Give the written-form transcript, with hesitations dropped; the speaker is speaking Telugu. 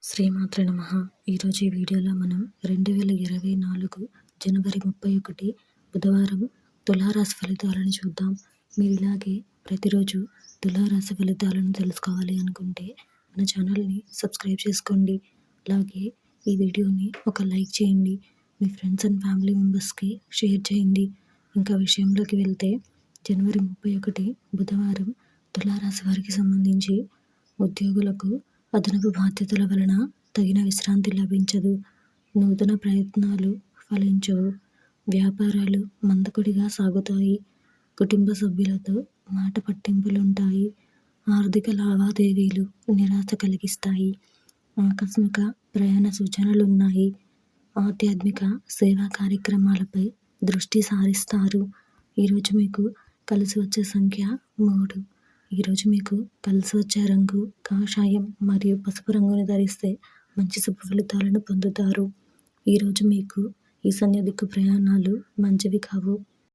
శ్రీమాత్రే నమః. ఈరోజు ఈ వీడియోలో మనం 2024 జనవరి 31 బుధవారం తులారాశి ఫలితాలను చూద్దాం. మీరు ఇలాగే ప్రతిరోజు తులారాశి ఫలితాలను తెలుసుకోవాలి అనుకుంటే మన ఛానల్ని సబ్స్క్రైబ్ చేసుకోండి. అలాగే ఈ వీడియోని ఒక లైక్ చేయండి. మీ ఫ్రెండ్స్ అండ్ ఫ్యామిలీ మెంబర్స్కి షేర్ చేయండి. ఇంకా విషయంలోకి వెళ్తే జనవరి 31 బుధవారం తులారాశి వారికి సంబంధించి ఉద్యోగులకు అదనపు బాధ్యతల వలన తగిన విశ్రాంతి లభించదు. నూతన ప్రయత్నాలు ఫలించవు. వ్యాపారాలు మందకొడిగా సాగుతాయి. కుటుంబ సభ్యులతో మాట పట్టింపులుంటాయి. ఆర్థిక లావాదేవీలు నిరాశ కలిగిస్తాయి. ఆకస్మిక ప్రయాణ సూచనలున్నాయి. ఆధ్యాత్మిక సేవా కార్యక్రమాలపై దృష్టి సారిస్తారు. ఈరోజు మీకు కలిసి వచ్చే సంఖ్య 3. ఈరోజు మీకు కలిసి వచ్చే రంగు కాషాయం మరియు పసుపు రంగుని ధరిస్తే మంచి శుభ ఫలితాలను పొందుతారు. ఈరోజు మీకు ఈశాన్య దిక్కు ప్రయాణాలు మంచివి కావు.